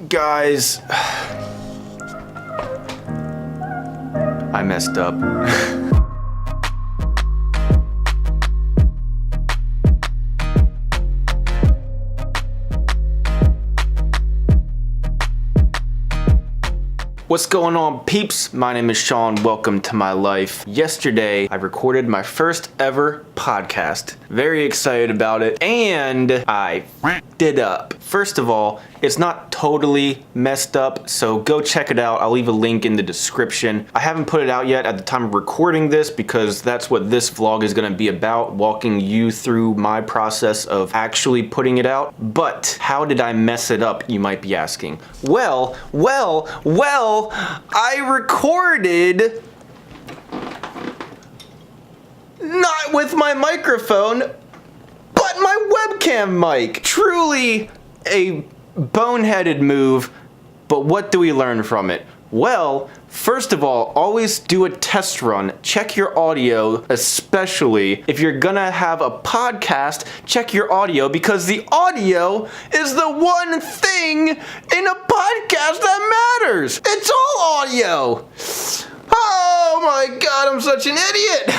Guys, I messed up. What's going on, peeps? My name is Sean. Welcome to my life. Yesterday, I recorded my first ever podcast. Very excited about it, and I f***ed it up. First of all, it's not totally messed up, so go check it out. I'll leave a link in the description. I haven't put it out yet at the time of recording this because that's what this vlog is gonna be about, walking you through my process of actually putting it out. But how did I mess it up, you might be asking? Well, I recorded not with my microphone, but my webcam mic. Truly a boneheaded move, but what do we learn from it? Well, first of all, always do a test run. Check your audio, especially if you're gonna have a podcast, check your audio, because the audio is the one thing in a podcast that matters. It's all audio. Oh my God, I'm such an idiot.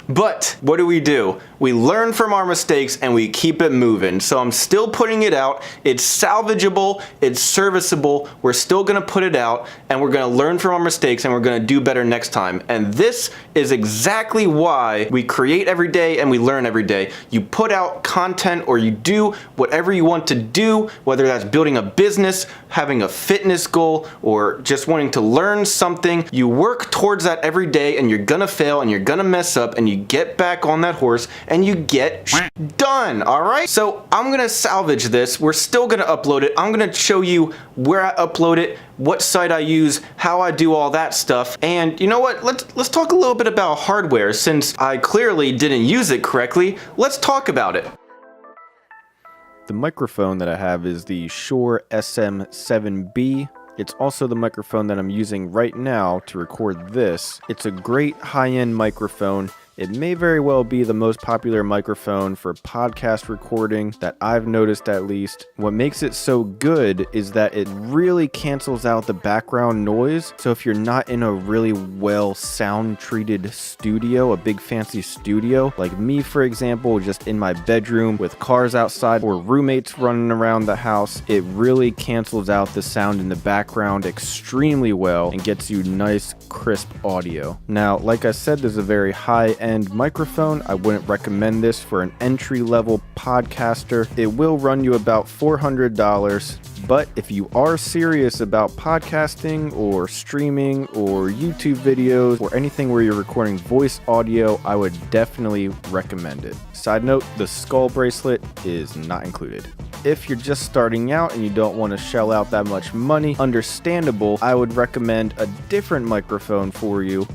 But what do? We learn from our mistakes and we keep it moving. So I'm still putting it out. It's salvageable, it's serviceable. We're still gonna put it out and we're gonna learn from our mistakes and we're gonna do better next time. And this is exactly why we create every day and we learn every day. You put out content or you do whatever you want to do, whether that's building a business, having a fitness goal, or just wanting to learn something. You work towards that every day and you're gonna fail and you're gonna mess up, and you get back on that horse and you get done, all right? So I'm gonna salvage this. We're still gonna upload it. I'm gonna show you where I upload it, what site I use, how I do all that stuff. And you know what? Let's talk a little bit about hardware. Since I clearly didn't use it correctly, let's talk about it. The microphone that I have is the Shure SM7B. It's also the microphone that I'm using right now to record this. It's a great high-end microphone. It may very well be the most popular microphone for podcast recording that I've noticed, at least. What makes it so good is that it really cancels out the background noise. So if you're not in a really well sound treated studio, a big fancy studio, like me for example, just in my bedroom with cars outside or roommates running around the house, it really cancels out the sound in the background extremely well and gets you nice crisp audio. Now, like I said, there's a very high-end microphone. I wouldn't recommend this for an entry-level podcaster. It will run you about $400, but if you are serious about podcasting or streaming or YouTube videos or anything where you're recording voice audio, I would definitely recommend it. Side note, the skull bracelet is not included. If you're just starting out and you don't want to shell out that much money, understandable, I would recommend a different microphone for you.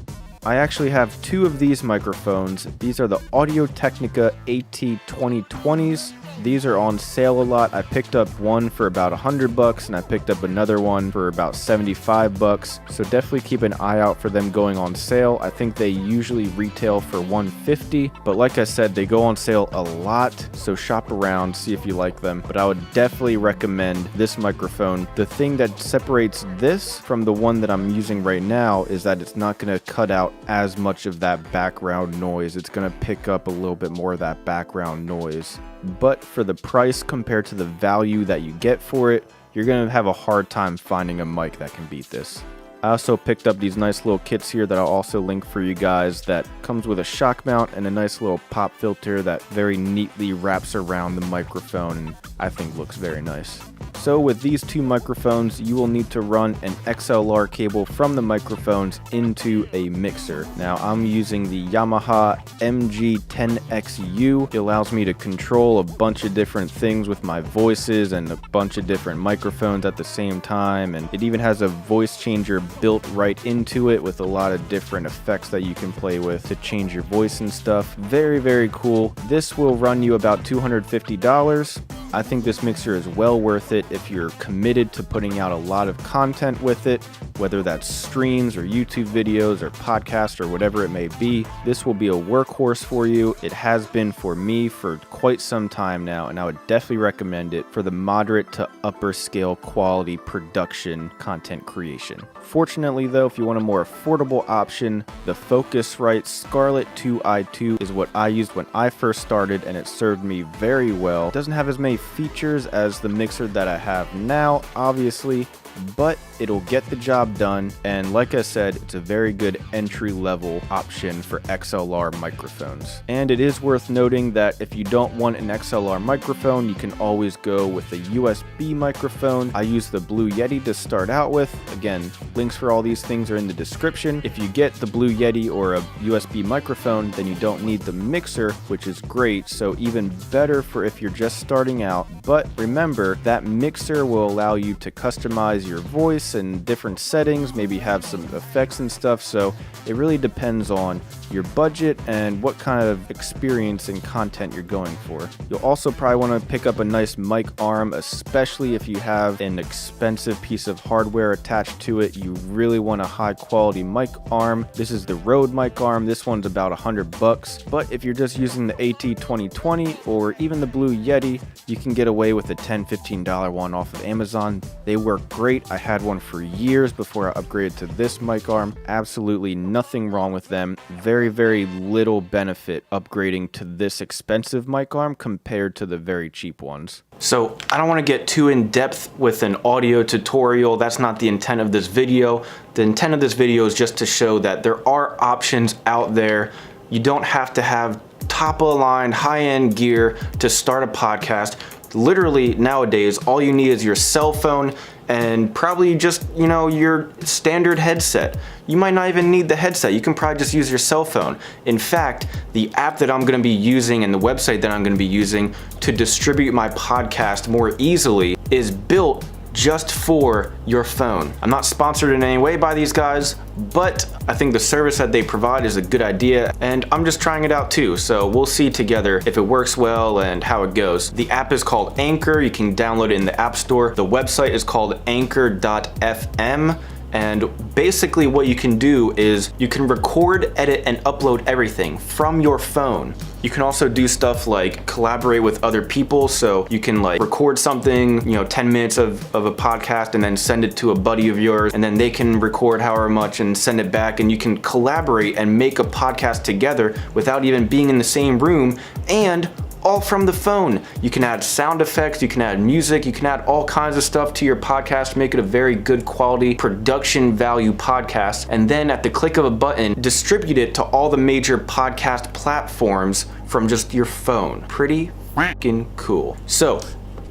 I actually have two of these microphones. These are the Audio-Technica AT2020s. These are on sale a lot. I picked up one for about $100 and I picked up another one for about $75. So definitely keep an eye out for them going on sale. I think they usually retail for $150, but like I said, they go on sale a lot. So shop around, see if you like them. But I would definitely recommend this microphone. The thing that separates this from the one that I'm using right now is that it's not going to cut out as much of that background noise. It's going to pick up a little bit more of that background noise. But for the price compared to the value that you get for it, you're going to have a hard time finding a mic that can beat this. I also picked up these nice little kits here that I'll also link for you guys that comes with a shock mount and a nice little pop filter that very neatly wraps around the microphone and I think looks very nice. So with these two microphones, you will need to run an XLR cable from the microphones into a mixer. Now I'm using the Yamaha MG10XU. It allows me to control a bunch of different things with my voices and a bunch of different microphones at the same time, and it even has a voice changer built right into it with a lot of different effects that you can play with to change your voice and stuff. Very, very cool. This will run you about $250. I think this mixer is well worth it if you're committed to putting out a lot of content with it, whether that's streams or YouTube videos or podcasts or whatever it may be. This will be a workhorse for you. It has been for me for quite some time now, and I would definitely recommend it for the moderate to upper scale quality production content creation. Fortunately though, if you want a more affordable option, the Focusrite Scarlett 2i2 is what I used when I first started, and it served me very well. It doesn't have as many features as the mixer that I have now, obviously, but it'll get the job done, and like I said, it's a very good entry-level option for XLR microphones. And it is worth noting that if you don't want an XLR microphone, you can always go with a USB microphone. I use the Blue Yeti to start out with. Again, links for all these things are in the description. If you get the Blue Yeti or a USB microphone, then you don't need the mixer, which is great, so even better for if you're just starting out. But remember, that mixer will allow you to customize your voice and different settings, maybe have some effects and stuff, so it really depends on your budget and what kind of experience and content you're going for. You'll also probably want to pick up a nice mic arm, especially if you have an expensive piece of hardware attached to it. You really want a high quality mic arm. This is the Rode mic arm. This one's about $100, but if you're just using the AT2020 or even the Blue Yeti, you can get away with a $10-15 one off of Amazon. They work great. I had one for years before I upgraded to this mic arm. Absolutely nothing wrong with them. Very little benefit upgrading to this expensive mic arm compared to the very cheap ones. So I don't want to get too in depth with an audio tutorial. That's not the intent of this video. The intent of this video is just to show that there are options out there. You don't have to have top of the line, high-end gear to start a podcast. Literally nowadays, all you need is your cell phone and probably just, your standard headset. You might not even need the headset. You can probably just use your cell phone. In fact, the app that I'm gonna be using and the website that I'm gonna be using to distribute my podcast more easily is built just for your phone. I'm not sponsored in any way by these guys, but I think the service that they provide is a good idea, and I'm just trying it out too, so we'll see together if it works well and how it goes. The app is called Anchor. You can download it in the App Store. The website is called anchor.fm. And basically what you can do is you can record, edit, and upload everything from your phone. You can also do stuff like collaborate with other people, so you can record something, 10 minutes of a podcast and then send it to a buddy of yours, and then they can record however much and send it back, and you can collaborate and make a podcast together without even being in the same room, and all from the phone. You can add sound effects, you can add music, you can add all kinds of stuff to your podcast, make it a very good quality production value podcast, and then at the click of a button, distribute it to all the major podcast platforms from just your phone. Pretty freaking cool. So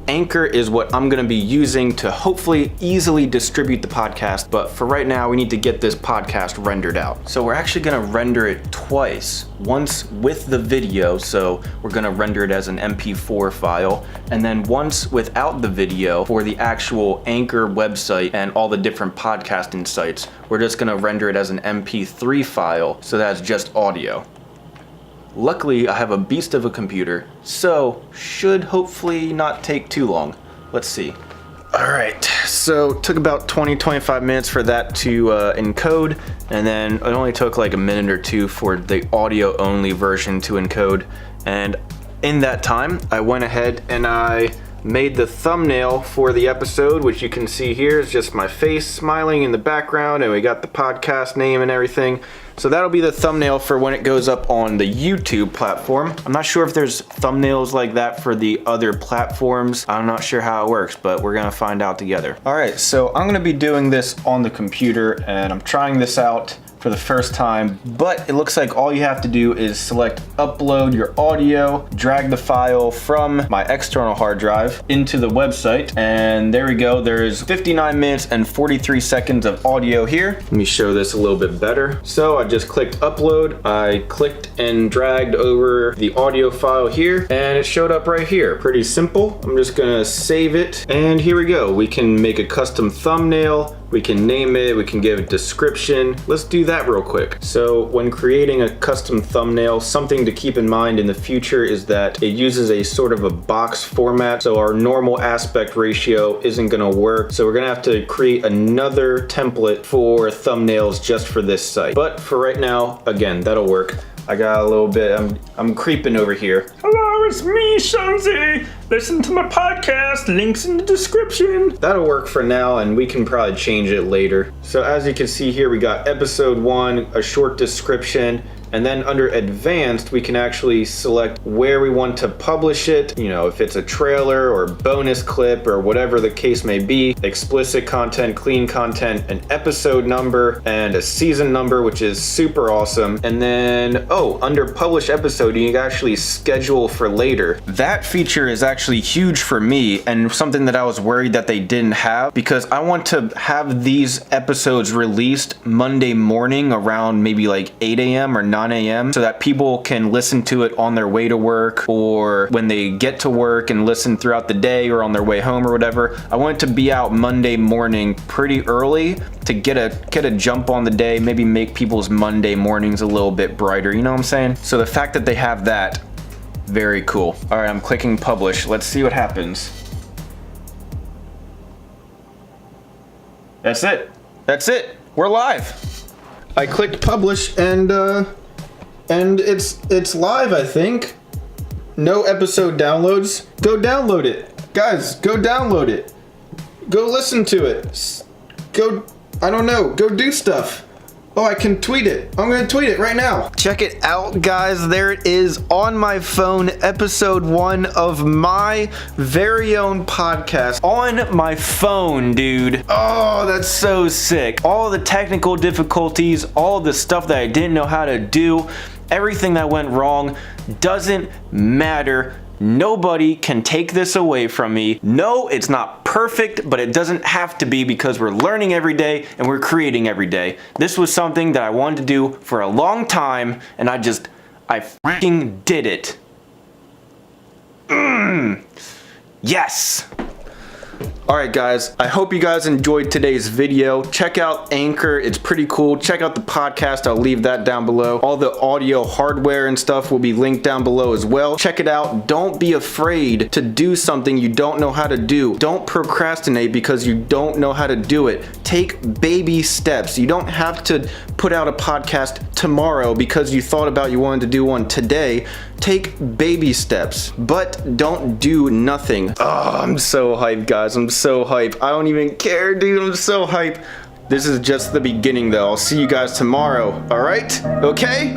Anchor is what I'm gonna be using to hopefully easily distribute the podcast, but for right now we need to get this podcast rendered out. So we're actually gonna render it twice. Once with the video, so we're gonna render it as an MP4 file, and then once without the video for the actual Anchor website and all the different podcasting sites. We're just gonna render it as an MP3 file, so that's just audio. Luckily, I have a beast of a computer, so should hopefully not take too long. Let's see. All right, so it took about 20-25 minutes for that to encode, and then it only took like a minute or two for the audio only version to encode. And in that time, I went ahead and I made the thumbnail for the episode, which you can see here is just my face smiling in the background, and we got the podcast name and everything. So that'll be the thumbnail for when it goes up on the YouTube platform. I'm not sure if there's thumbnails like that for the other platforms. I'm not sure how it works, but we're gonna find out together. All right, so I'm gonna be doing this on the computer, and I'm trying this out for the first time, but it looks like all you have to do is select upload your audio, drag the file from my external hard drive into the website, and there we go. There's 59 minutes and 43 seconds of audio here. Let me show this a little bit better. So I just clicked upload, I clicked and dragged over the audio file here, and it showed up right here. Pretty simple. I'm just gonna save it, and here we go. We can make a custom thumbnail, We can name it, we can give a description. Let's do that real quick. So when creating a custom thumbnail, something to keep in mind in the future is that it uses a sort of a box format. So our normal aspect ratio isn't gonna work. So we're gonna have to create another template for thumbnails just for this site. But for right now, again, that'll work. I got a little bit, I'm creeping over here. Hello, it's me, Shanzi. Listen to my podcast, links in the description. That'll work for now, and we can probably change it later. So as you can see here, we got episode 1, a short description, and then under advanced, we can actually select where we want to publish it. You know, if it's a trailer or bonus clip or whatever the case may be, explicit content, clean content, an episode number, and a season number, which is super awesome. And then, under publish episode, you can actually schedule for later. That feature is actually huge for me and something that I was worried that they didn't have, because I want to have these episodes released Monday morning around maybe like 8 a.m. or 9 a.m. so that people can listen to it on their way to work or when they get to work and listen throughout the day or on their way home or whatever. I want it to be out Monday morning pretty early to get a jump on the day, maybe make people's Monday mornings a little bit brighter, you know what I'm saying? So the fact that they have that, very cool. All right, I'm clicking publish. Let's see what happens. That's it. That's it. We're live. I clicked publish and it's live, I think. No episode downloads. Go download it. Guys, go download it. Go listen to it. Go, I don't know, go do stuff. Oh, I can tweet it. I'm gonna tweet it right now. Check it out, guys. There it is on my phone. Episode 1 of my very own podcast on my phone, dude. Oh, that's so sick. All the technical difficulties, all the stuff that I didn't know how to do, everything that went wrong doesn't matter. Nobody can take this away from me. No, it's not perfect, but it doesn't have to be because we're learning every day and we're creating every day. This was something that I wanted to do for a long time and I freaking did it. Yes. Alright guys, I hope you guys enjoyed today's video. Check out Anchor, it's pretty cool. Check out the podcast, I'll leave that down below. All the audio hardware and stuff will be linked down below as well. Check it out. Don't be afraid to do something you don't know how to do. Don't procrastinate because you don't know how to do it. Take baby steps. You don't have to put out a podcast tomorrow because you thought about you wanted to do one today. Take baby steps, but don't do nothing. Oh, I'm so hyped, guys. I'm so hyped. I don't even care, dude. I'm so hyped. This is just the beginning, though. I'll see you guys tomorrow. All right? Okay?